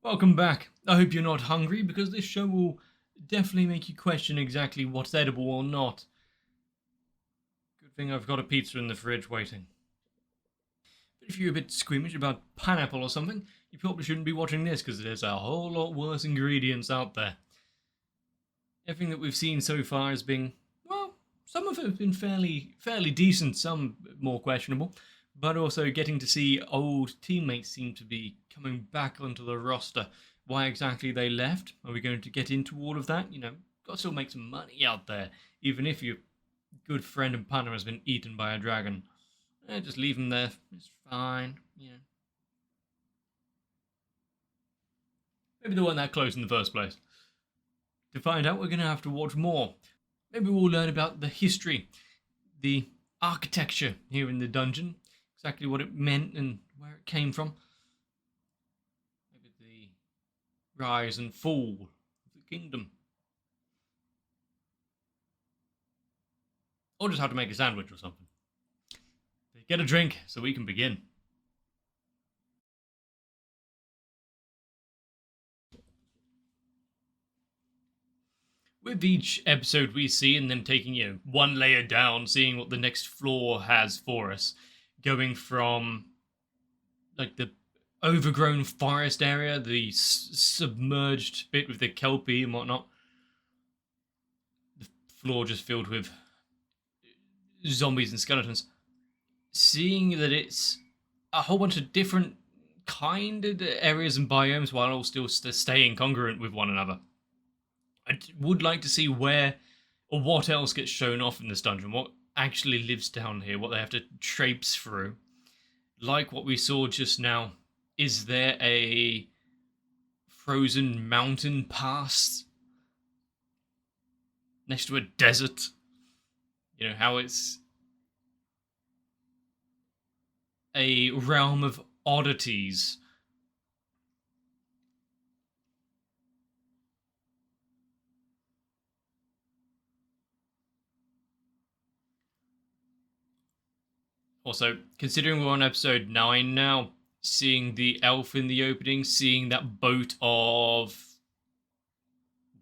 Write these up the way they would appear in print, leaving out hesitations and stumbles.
Welcome back. I hope you're not hungry because this show will definitely make you question exactly what's edible or not. Good thing I've got a pizza in the fridge waiting. But if you're a bit squeamish about pineapple or something, you probably shouldn't be watching this because there's a whole lot worse ingredients out there. Everything that we've seen so far has been, well, some of it have been fairly decent, some more questionable, but also getting to see old teammates seem to be coming back onto the roster. Why exactly they left? Are we going to get into all of that? Got to still make some money out there, even if your good friend and partner has been eaten by a dragon. Just leave them there. It's fine. Maybe they weren't that close in the first place. To find out, we're going to have to watch more. Maybe we'll learn about the history, the architecture here in the dungeon, exactly what it meant and where it came from. Maybe the rise and fall of the kingdom. Or just how to make a sandwich or something. Get a drink so we can begin. With each episode we see and them taking, one layer down, seeing what the next floor has for us, going from like the overgrown forest area, the submerged bit with the kelpie and whatnot, the floor just filled with zombies and skeletons, seeing that it's a whole bunch of different kind of areas and biomes while all still staying congruent with one another. I would like to see where or what else gets shown off in this dungeon, what actually lives down here, what they have to traipse through. Like what we saw just now, is there a frozen mountain pass next to a desert? How it's a realm of oddities. Also, considering we're on episode 9 now, seeing the elf in the opening, seeing that boat of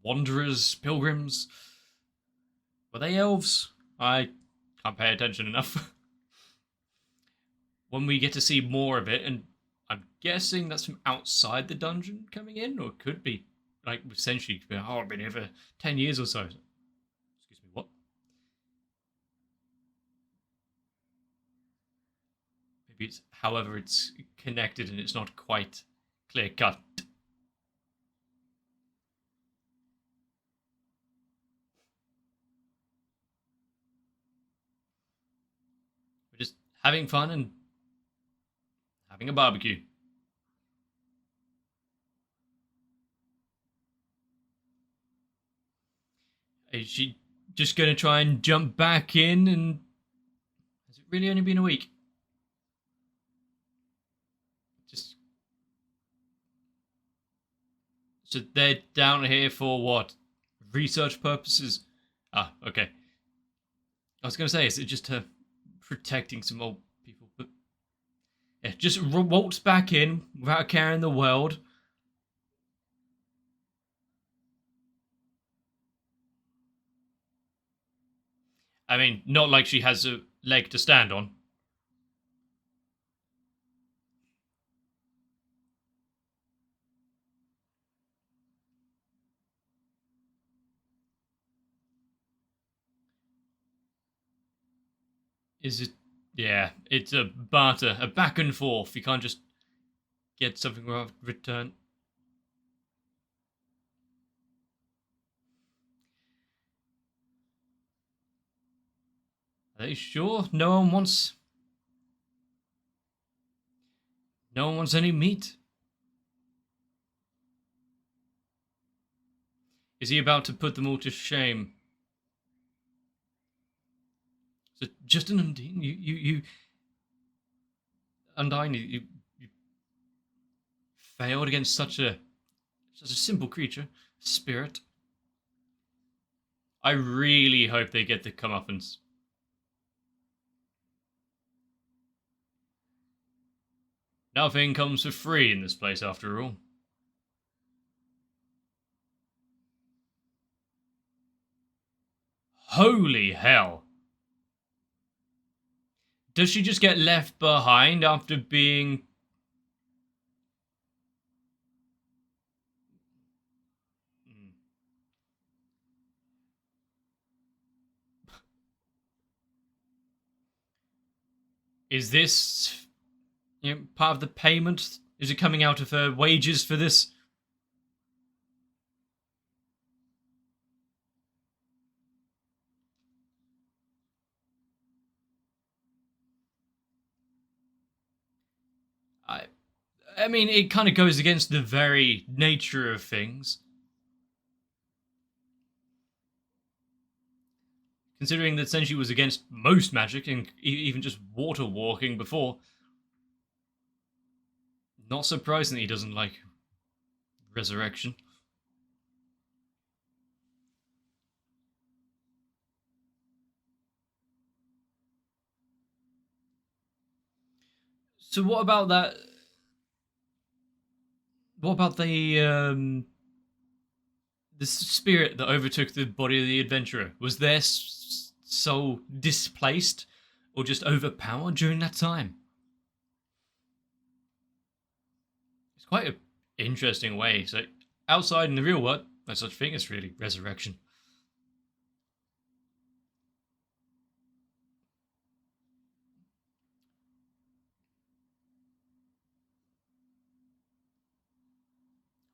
wanderers, pilgrims. Were they elves? I can't pay attention enough. When we get to see more of it, and I'm guessing that's from outside the dungeon coming in, or it could be, like, essentially, I've been here for 10 years or so. Excuse me, what? Maybe it's, however, it's connected and it's not quite clear cut. We're just having fun and having a barbecue. Is she just going to try and jump back in? And has it really only been a week? So they're down here for what? Research purposes? Ah, okay. I was going to say, is it just her protecting some old people? But yeah, just waltz back in without a care in the world. I mean, not like she has a leg to stand on. Is it? Yeah, it's a barter, a back and forth. You can't just get something without return. Are they sure? No one wants any meat? Is he about to put them all to shame? So just an Undine, you Undine, you failed against such a simple creature, spirit. I really hope they get the comeuppance. Nothing comes for free in this place, after all. Holy hell. Does she just get left behind after being... Is this, part of the payment? Is it coming out of her wages for this? I mean, it kind of goes against the very nature of things. Considering that Senshi was against most magic, and even just water walking before. Not surprising that he doesn't like resurrection. So what about that? What about the spirit that overtook the body of the adventurer? Was their soul displaced or just overpowered during that time? It's quite an interesting way. So outside in the real world, no such thing as really resurrection.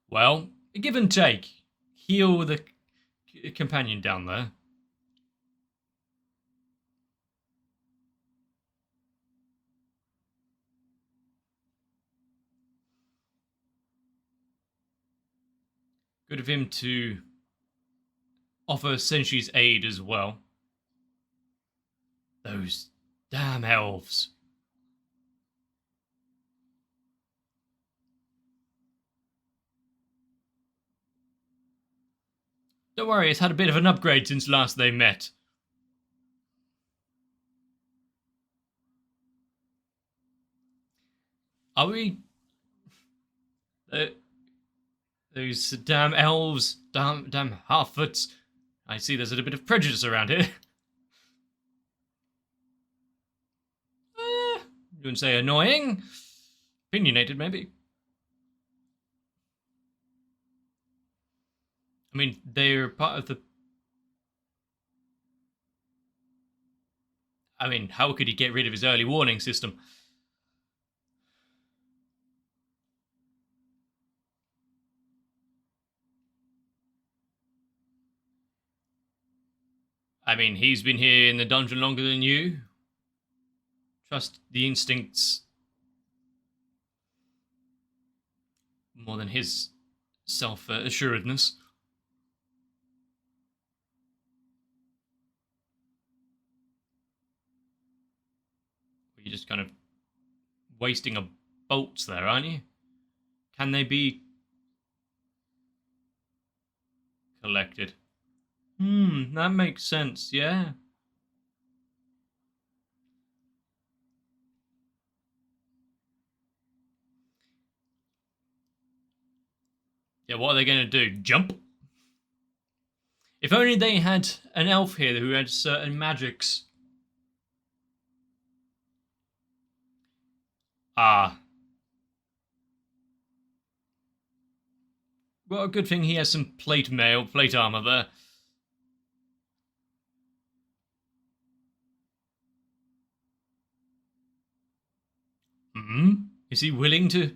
Well, give and take. Heal the companion down there. Good of him to offer Senshi's aid as well. Those damn elves. Don't worry, it's had a bit of an upgrade since last they met. Are we... those damn elves, damn half-foots. I see there's a bit of prejudice around here. You wouldn't say annoying. Opinionated, maybe. I mean, they're part of the... I mean, how could he get rid of his early warning system? I mean, he's been here in the dungeon longer than you. Trust the instincts more than his self-assuredness. You're just kind of wasting a bolts there, aren't you? Can they be collected? That makes sense, yeah. Yeah, what are they going to do? Jump? If only they had an elf here who had certain magics. Ah. Well, a good thing he has some plate mail, plate armor there. Is he willing to...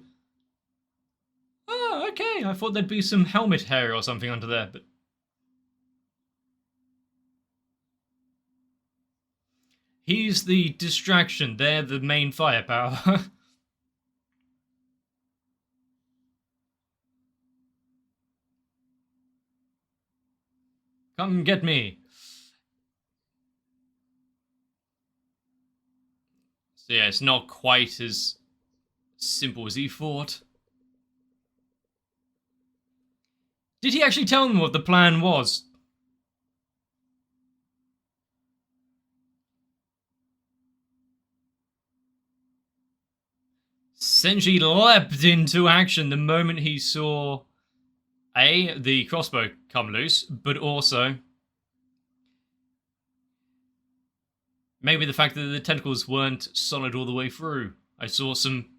Oh, okay. I thought there'd be some helmet hair or something under there, but... He's the distraction. They're the main firepower. Come get me. So yeah, it's not quite as simple as he thought. Did he actually tell them what the plan was? Senshi leapt into action the moment he saw the crossbow come loose, but also Maybe the fact that the tentacles weren't solid all the way through. I saw some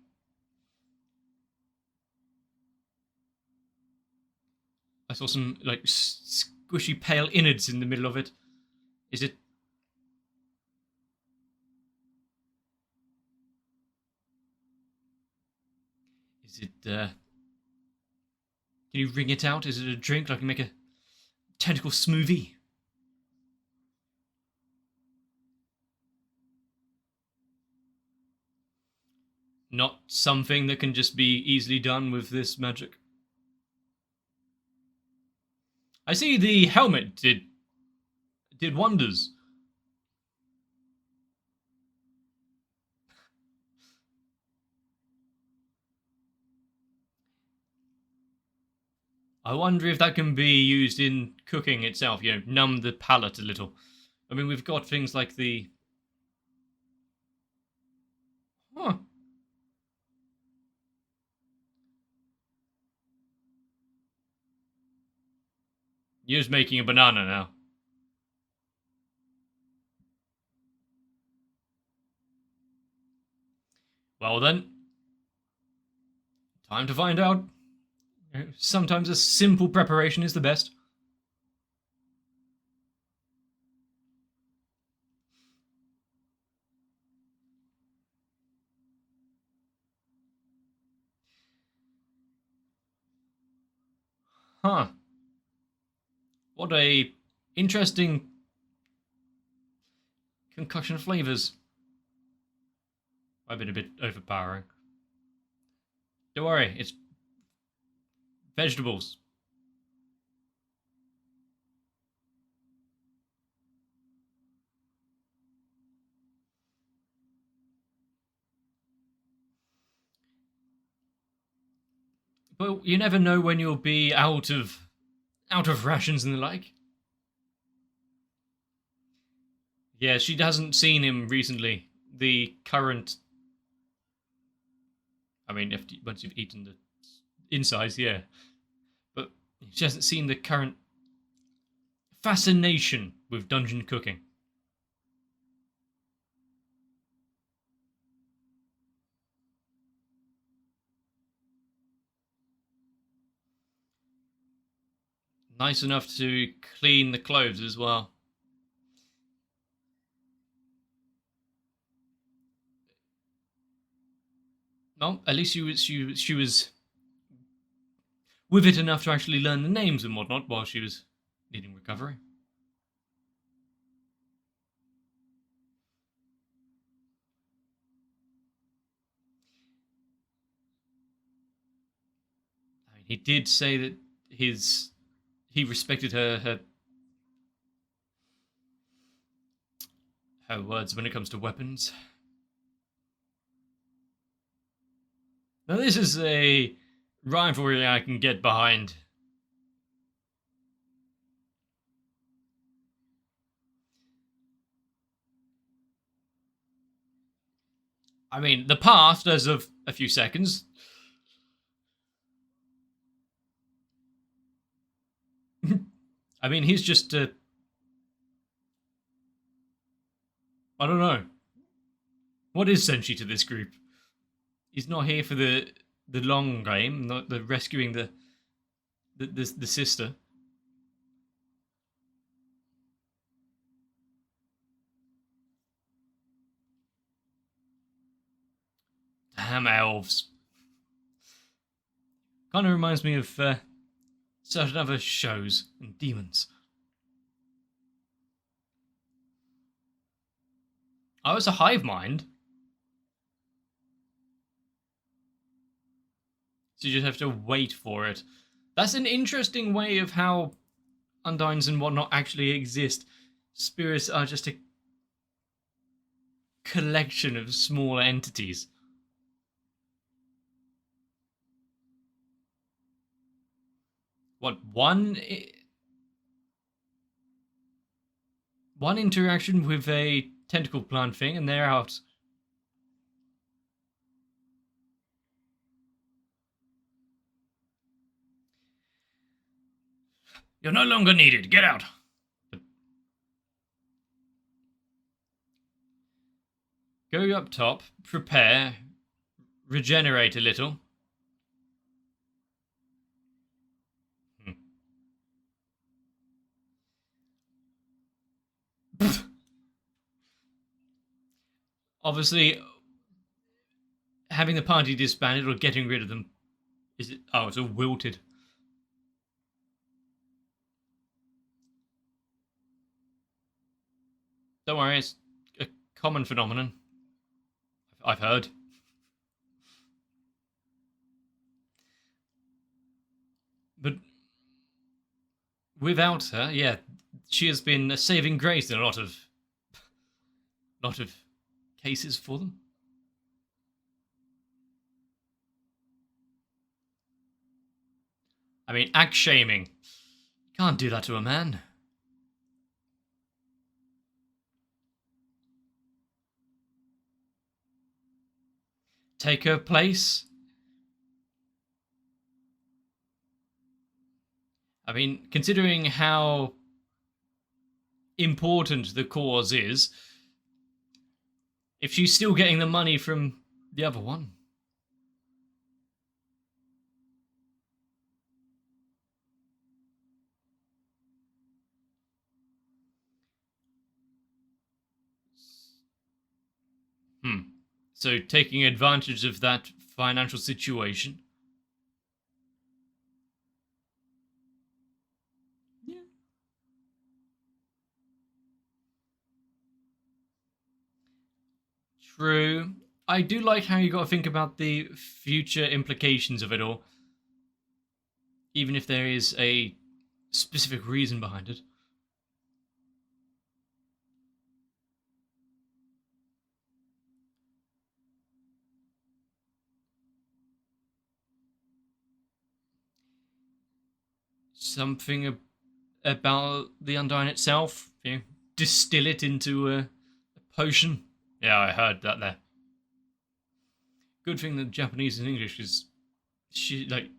like squishy pale innards in the middle of it. Is it? Is it? Can you wring it out? Is it a drink? Like you make a tentacle smoothie? Not something that can just be easily done with this magic. I see the helmet did wonders. I wonder if that can be used in cooking itself, numb the palate a little. I mean, we've got things like the... Huh. You're just making a banana now. Well then, time to find out. Sometimes a simple preparation is the best. Huh. What a interesting concoction of flavors. I've been a bit overpowering. Don't worry, it's vegetables. But you never know when you'll be out of rations and the like. Yeah, she hasn't seen him recently. The current... I mean, once you've eaten the insides, yeah. But she hasn't seen the current fascination with dungeon cooking. Nice enough to clean the clothes as well. Well, at least she was with it enough to actually learn the names and whatnot while she was needing recovery. I mean, he did say that he respected her words when it comes to weapons. Now this is a rivalry I can get behind. I mean, the past, as of a few seconds. I mean, he's just I don't know. What is Senshi to this group? He's not here for the long game, not the rescuing the sister. Damn elves. Kind of reminds me of certain other shows and demons. Oh, it's a hive mind. So you just have to wait for it. That's an interesting way of how Undines and whatnot actually exist. Spirits are just a collection of small entities. What, one interaction with a tentacle plant thing and they're out. You're no longer needed. Get out. Go up top, prepare, regenerate a little. Obviously, having the party disbanded or getting rid of them. Is it? Oh, it's all wilted. Don't worry, it's a common phenomenon. I've heard. But without her, yeah, she has been a saving grace in a lot of cases for them. I mean, act shaming. Can't do that to a man. Take her place. I mean, considering how important the cause is, if she's still getting the money from the other one. So taking advantage of that financial situation. Yeah. True. I do like how you got to think about the future implications of it all. Even if there is a specific reason behind it. Something about the Undyne itself, distill it into a potion. Yeah, I heard that there. Good thing that Japanese and English is like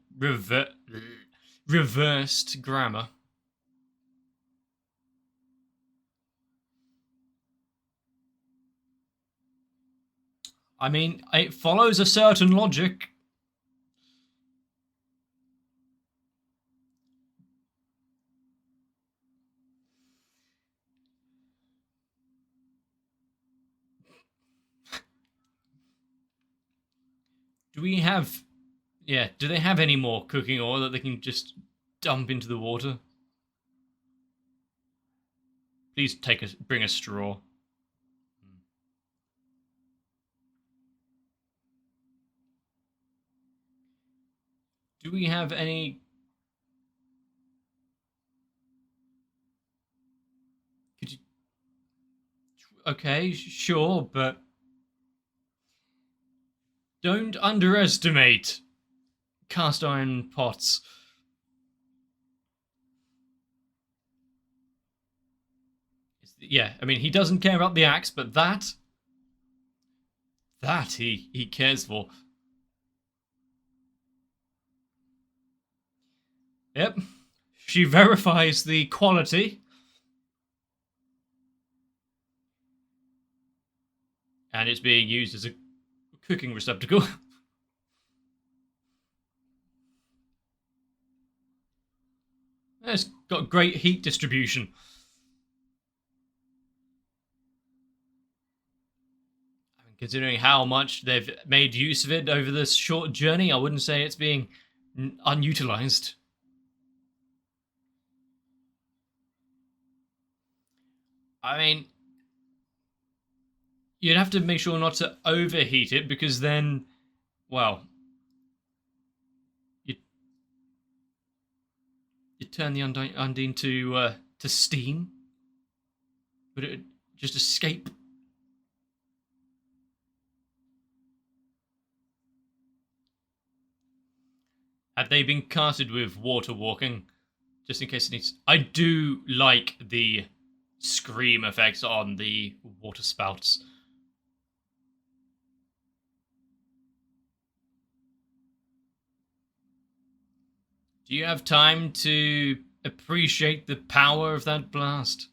reversed grammar. I mean, it follows a certain logic. Do we have... Yeah, do they have any more cooking oil that they can just dump into the water? Please bring a straw. Do we have any... Could you... Okay, sure, but... Don't underestimate cast iron pots. Yeah, I mean, he doesn't care about the axe, but that he cares for. Yep. She verifies the quality. And it's being used as a cooking receptacle. It's got great heat distribution. I mean, considering how much they've made use of it over this short journey, I wouldn't say it's being unutilized. I mean, you'd have to make sure not to overheat it, because then, well, you turn the Undine to steam. Would it just escape? Had they been casted with water walking, just in case it needs... I do like the scream effects on the water spouts. Do you have time to appreciate the power of that blast?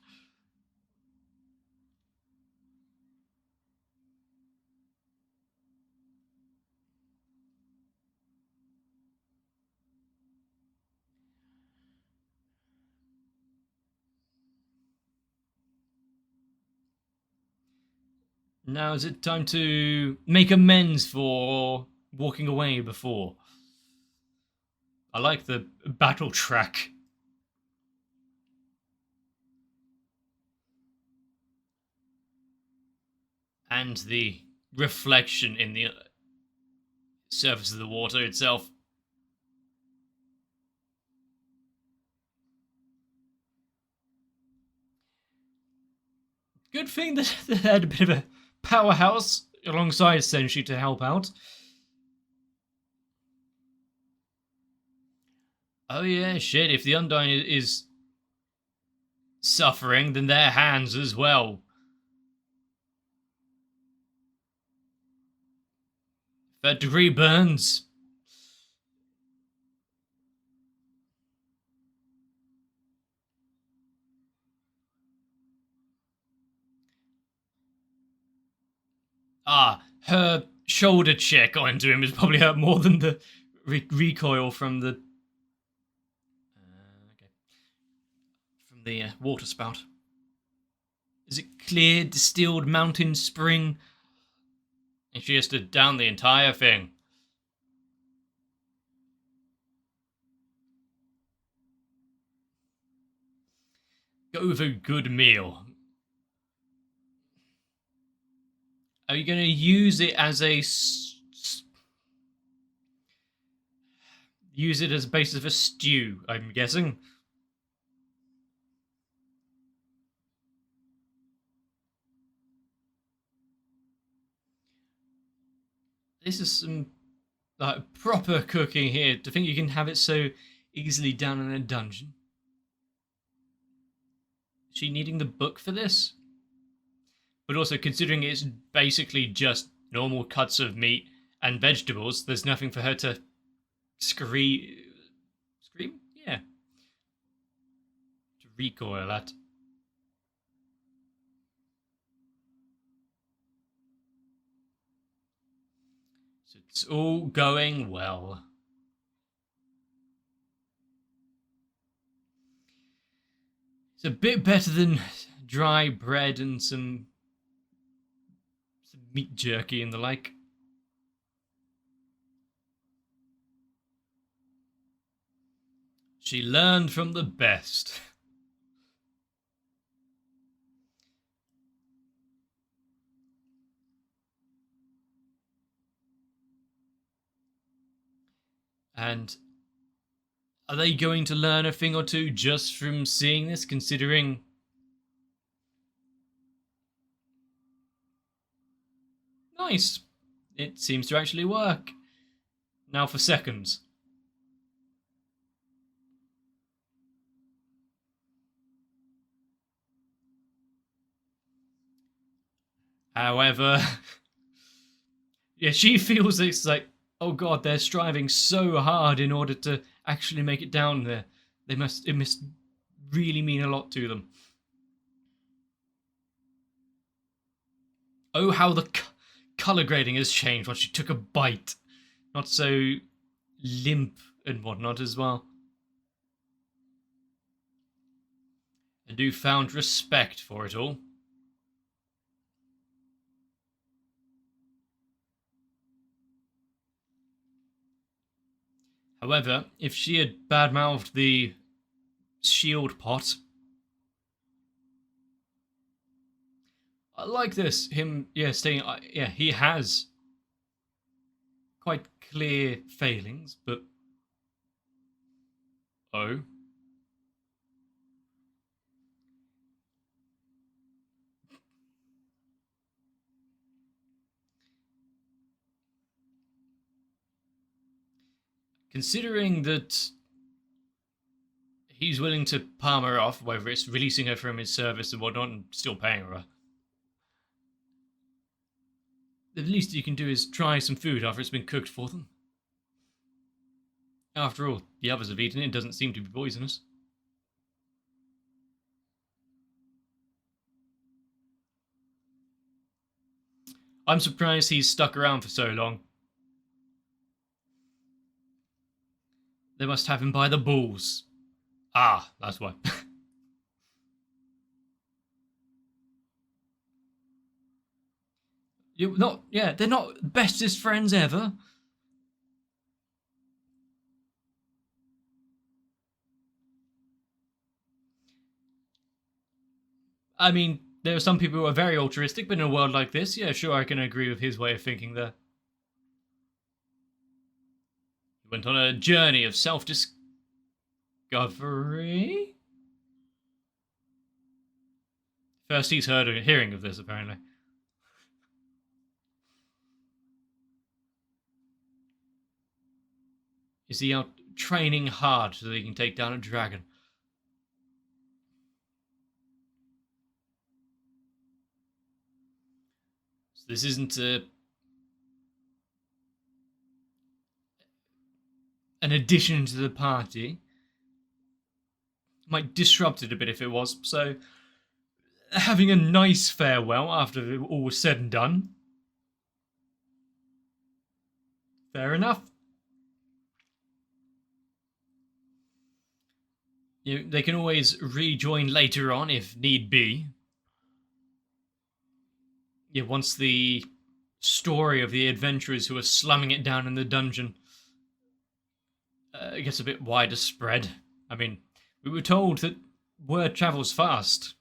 Now is it time to make amends for walking away before? I like the battle track. And the reflection in the surface of the water itself. Good thing that they had a bit of a powerhouse alongside Senshi to help out. Oh yeah, shit, if the Undyne is suffering, then their hands as well. Third-degree burns. Her shoulder check onto him has probably hurt more than the recoil from the water spout. Is it clear, distilled mountain spring? And she has to down the entire thing. Go with a good meal. Are you going to use it as a... use it as a basis of a stew, I'm guessing? This is some proper cooking here. To think you can have it so easily down in a dungeon. Is she needing the book for this? But also, considering it's basically just normal cuts of meat and vegetables, there's nothing for her to scream? Yeah. To recoil at. So it's all going well. It's a bit better than dry bread and some meat jerky and the like. She learned from the best. And are they going to learn a thing or two just from seeing this, considering... Nice. It seems to actually work. Now for seconds. However... yeah, she feels it's like, oh god, they're striving so hard in order to actually make it down there. It must really mean a lot to them. Oh, how the color grading has changed once she took a bite. Not so limp and whatnot as well. A newfound respect for it all. However, if she had badmouthed the shield pot... I like this. Him, saying, he has quite clear failings, but... Oh. Considering that he's willing to palm her off, whether it's releasing her from his service and whatnot and still paying her, the least you can do is try some food after it's been cooked for them. After all, the others have eaten it and doesn't seem to be poisonous. I'm surprised he's stuck around for so long. They must have him by the balls. Ah, that's why. They're not bestest friends ever. I mean, there are some people who are very altruistic, but in a world like this, yeah, sure, I can agree with his way of thinking there. He went on a journey of self-discovery. First he's hearing of this, apparently. Is he out training hard so that he can take down a dragon? So this isn't an addition to the party. Might disrupt it a bit if it was. So, having a nice farewell after all was said and done. Fair enough. They can always rejoin later on if need be. Yeah, once the story of the adventurers who are slumming it down in the dungeon gets a bit wider spread. I mean, we were told that word travels fast.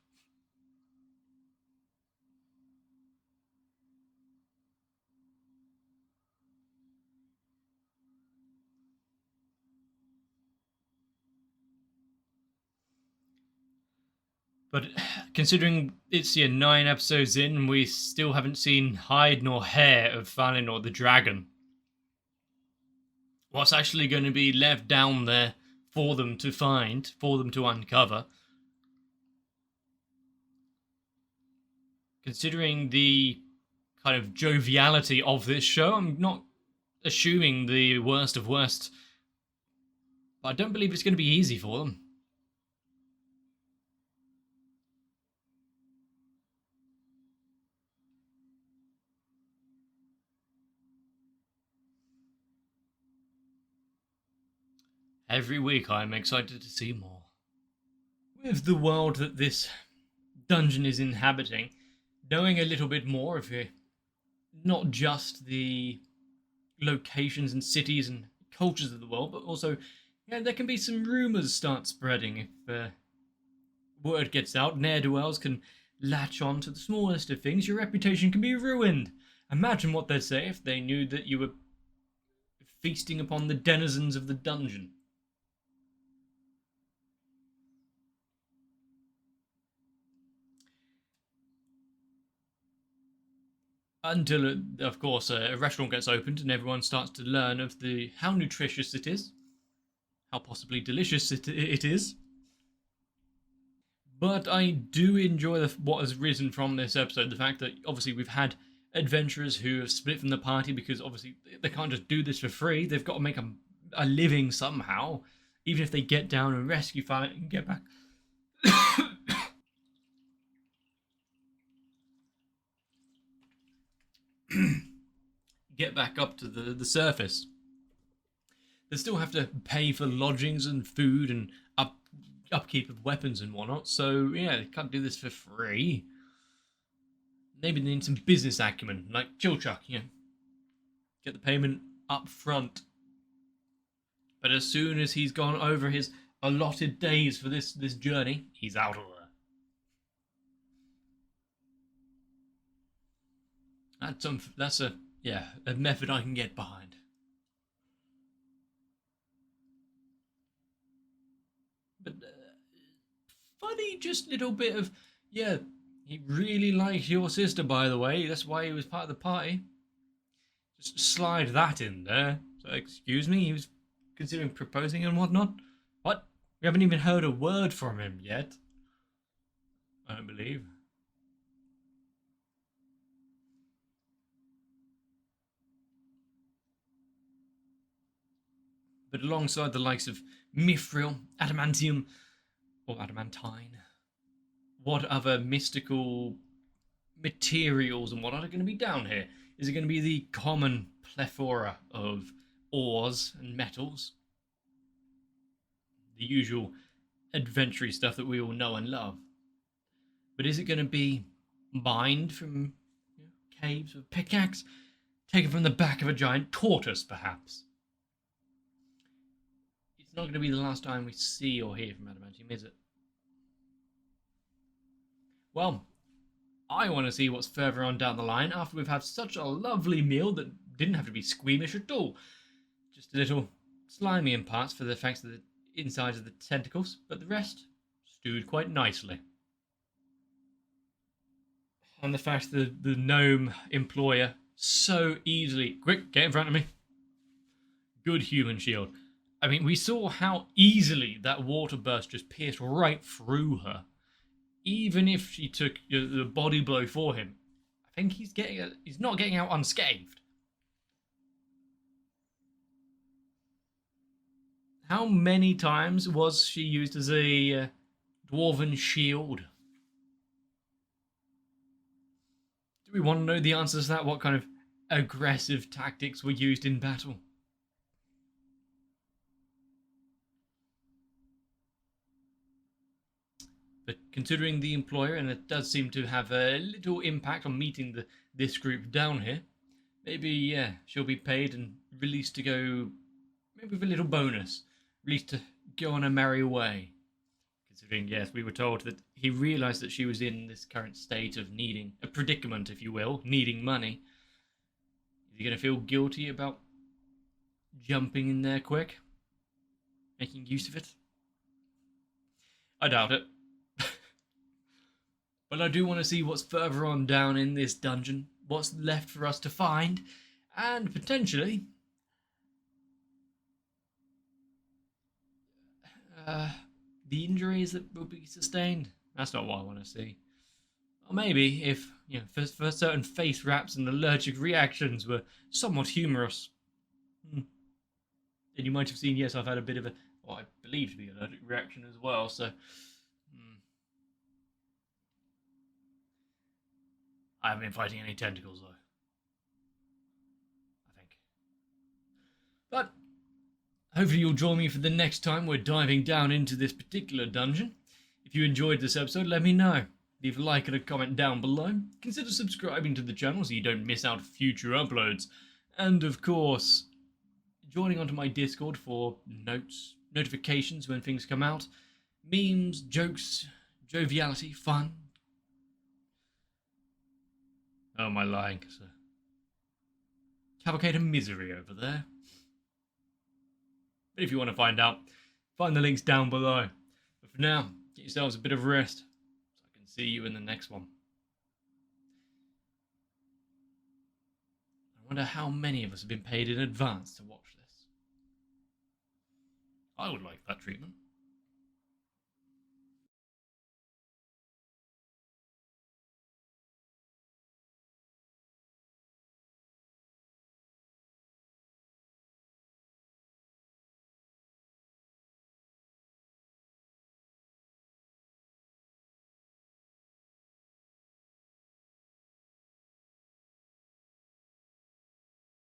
But considering it's 9 episodes in and we still haven't seen hide nor hair of Valinor the dragon, what's actually going to be left down there for them to find, for them to uncover? Considering the kind of joviality of this show, I'm not assuming the worst of worst, but I don't believe it's going to be easy for them. Every week I am excited to see more. With the world that this dungeon is inhabiting, knowing a little bit more of it, not just the locations and cities and cultures of the world, but also there can be some rumours start spreading if word gets out. Ne'er-do-wells can latch on to the smallest of things. Your reputation can be ruined. Imagine what they'd say if they knew that you were feasting upon the denizens of the dungeon. Until, of course, a restaurant gets opened and everyone starts to learn of how nutritious it is, how possibly delicious it is. But I do enjoy what has risen from this episode. The fact that obviously we've had adventurers who have split from the party because obviously they can't just do this for free. They've got to make a living somehow, even if they get down and rescue Fallon and get back. Get back up to the surface. They still have to pay for lodgings and food and upkeep of weapons and whatnot. So yeah, they can't do this for free. Maybe they need some business acumen, like Chilchuck, get the payment up front. But as soon as he's gone over his allotted days for this journey, he's out of there. That's a method I can get behind. But funny, just little bit of he really likes your sister, by the way. That's why he was part of the party. Just slide that in there. So, excuse me, he was considering proposing and whatnot. What? We haven't even heard a word from him yet. I don't believe. But alongside the likes of Mithril, Adamantium, or Adamantine, what other mystical materials and what are going to be down here? Is it going to be the common plethora of ores and metals? The usual adventure stuff that we all know and love. But is it going to be mined from caves with a pickaxe, taken from the back of a giant tortoise, perhaps. It's not going to be the last time we see or hear from Adamantium, is it? Well, I want to see what's further on down the line after we've had such a lovely meal that didn't have to be squeamish at all. Just a little slimy in parts for the thanks to the insides of the tentacles, but the rest stewed quite nicely. And the fact that the gnome employer so easily... Quick, get in front of me. Good human shield. I mean, we saw how easily that water burst just pierced right through her. Even if she took the body blow for him, I think he's not getting out unscathed. How many times was she used as a dwarven shield? Do we want to know the answers to that? What kind of aggressive tactics were used in battle? But considering the employer, and it does seem to have a little impact on meeting this group down here, maybe, she'll be paid and released to go, maybe with a little bonus, released to go on a merry way. Considering, yes, we were told that he realised that she was in this current state of needing, a predicament, if you will, needing money. Is he going to feel guilty about jumping in there quick? Making use of it? I doubt it. But I do want to see what's further on down in this dungeon, what's left for us to find, and potentially the injuries that will be sustained. That's not what I want to see. Or maybe if, for certain face wraps and allergic reactions were somewhat humorous. Then you might have seen, yes, I've had a bit of what I believe to be an allergic reaction as well, so... I haven't been fighting any tentacles, though. I think. But hopefully you'll join me for the next time we're diving down into this particular dungeon. If you enjoyed this episode, let me know. Leave a like and a comment down below. Consider subscribing to the channel so you don't miss out future uploads. And of course, joining onto my Discord for notifications when things come out. Memes, jokes, joviality, fun. Oh, my lying, sir. Cavalcade of misery over there. But if you want to find out, find the links down below. But for now, get yourselves a bit of rest, so I can see you in the next one. I wonder how many of us have been paid in advance to watch this. I would like that treatment.